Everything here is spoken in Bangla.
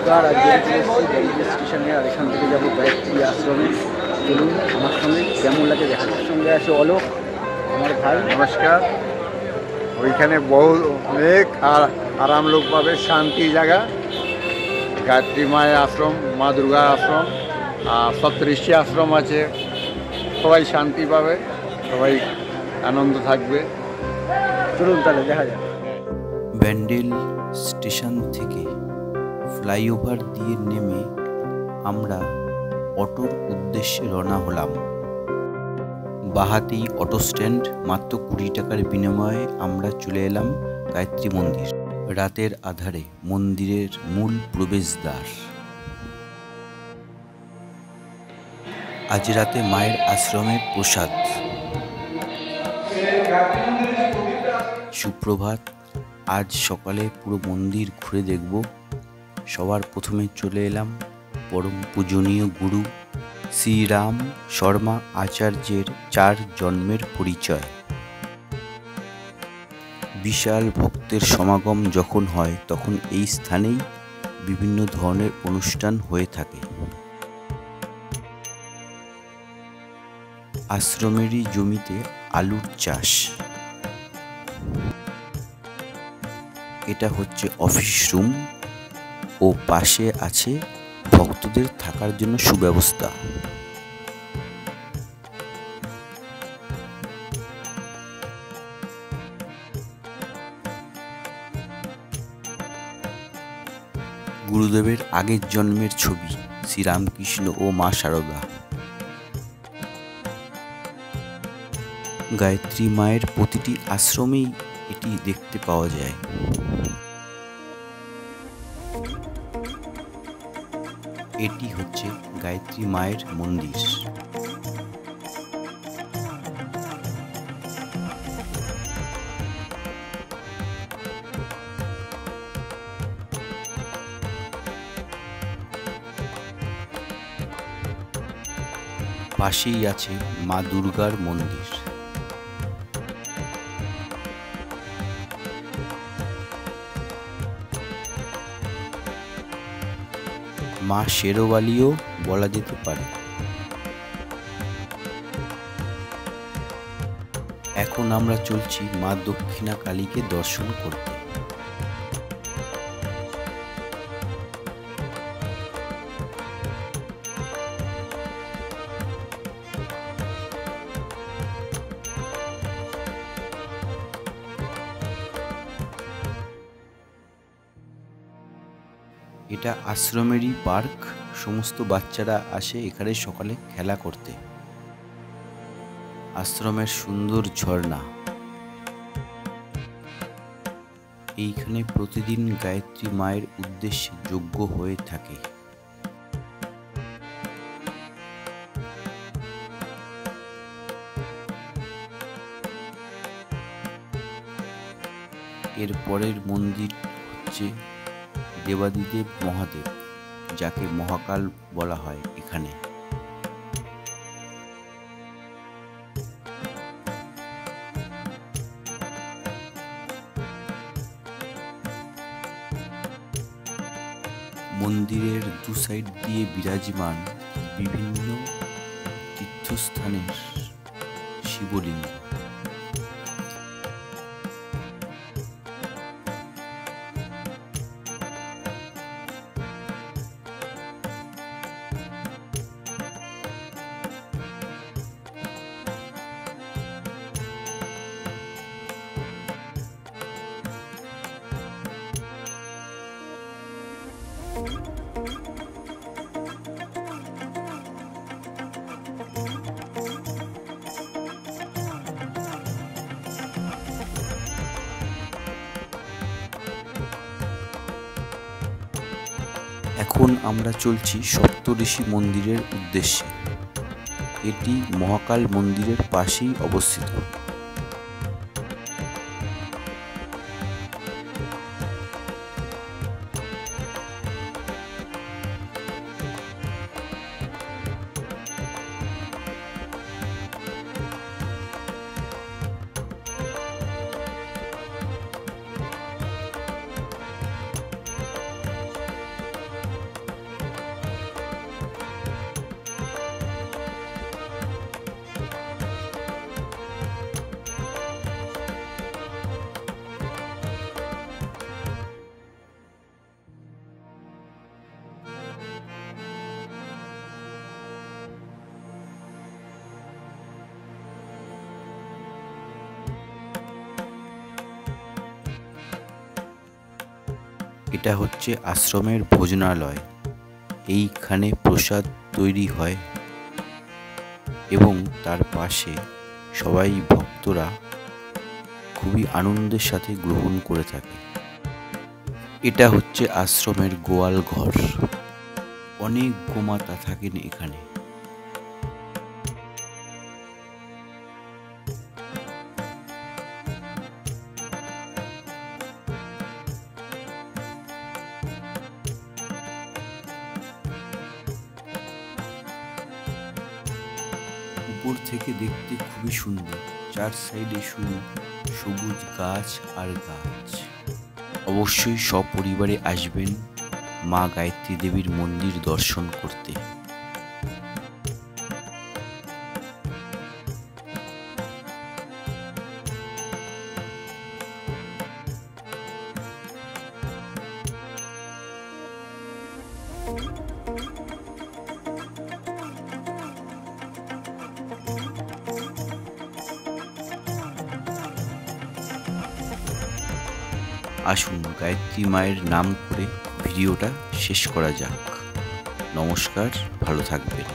নমস্কার, আজকে ব্যান্ডেল স্টেশনে, আর এখান থেকে যাবো গায়ত্রী আশ্রমে। চলুন আমার সঙ্গে, কেমন লাগে দেখার সঙ্গে আছে অলোক আমার ভাই। নমস্কার। ওইখানে বহু অনেক আর আরাম লোক পাবে, শান্তি জায়গা। গায়ত্রী মায়ের আশ্রম, মা দুর্গা আশ্রম, আর সপ্তঋষি আশ্রম আছে। সবাই শান্তি পাবে, সবাই আনন্দ থাকবে। চলুন তাহলে দেখা যাক। ব্যান্ডেল স্টেশন থেকে ফ্লাইওভার দিয়ে নেমে আমরা অটোর উদ্দেশ্যে রওনা হলাম। বাহাতেই অটো স্ট্যান্ড, মাত্র 20 টাকার বিনিময়ে আমরা চলে এলাম গায়ত্রী মন্দির। রাতের আধারে মন্দিরের মূল প্রবেশদ্বার। আজ রাতে মায়ের আশ্রমের প্রসাদ। সুপ্রভাত। আজ সকালে পুরো মন্দির ঘুরে দেখব। সবার প্রথমে চলে এলাম পরম পূজনীয় গুরু শ্রীরাম শর্মা আচার্যের 4 জন্মের পরিচয়। বিশাল ভক্তের সমাগম যখন হয় তখন এই স্থানেই বিভিন্ন ধরনের অনুষ্ঠান হয়ে থাকে। আশ্রমেরই জমিতে আলুর চাষ। এটা হচ্ছে অফিস রুম ও পাশে আছে ভক্তদের থাকার জন্য সুব্যবস্থা। গুরুদেবের আগের জন্মের ছবি, শ্রীরামকৃষ্ণ ও মা শারদা। গায়ত্রী মায়ের প্রতিটি আশ্রমেই এটি দেখতে পাওয়া যায়। এটি হচ্ছে গায়ত্রী মায়ের মন্দির। পাশেই আছে মা দুর্গার মন্দির। মা শেরওয়ালিও বলা যেতে পারে। এখন আমরা চলছি মা দক্ষিণা কালীকে দর্শন করতে। এটা আশ্রমেরই পার্ক। সমস্ত বাচ্চারা আসে এখানে সকালে খেলা করতে। আশ্রমের সুন্দর ঝর্ণা। এইখানে প্রতিদিন গায়ত্রী মায়ের উদ্দেশ্যে যজ্ঞ হয়ে থাকে। এর পরের মন্দির হচ্ছে দেবাদিদেব মহাদেব, যাকে মহাকাল বলা হয়। এখানে মন্দিরের 2 সাইড দিয়ে বিরাজমান বিভিন্ন তীর্থস্থানের শিবলিঙ্গ। এখন আমরা চলছি সপ্তঋষি মন্দিরের উদ্দেশ্যে। এটি মহাকাল মন্দিরের পাশেই অবস্থিত। এটা হচ্ছে আশ্রমের ভোজনালয়। এইখানে প্রসাদ তৈরি হয় এবং তার পাশে সবাই ভক্তরা খুবই আনন্দের সাথে গ্রহণ করে থাকে। এটা হচ্ছে আশ্রমের গোয়াল ঘর। অনেক গোমাতা থাকেন এখানে। উপর থেকে দেখতে খুবই সুন্দর, চার সাইডে শুধু সবুজ গাছ আর গাছ। অবশ্যই সপরিবারে আসবেন মা গায়ত্রী দেবীর মন্দির দর্শন করতে। আসুন গায়ত্রী মায়ের নাম করে ভিডিওটা শেষ করা যাক। নমস্কার, ভালো থাকবেন।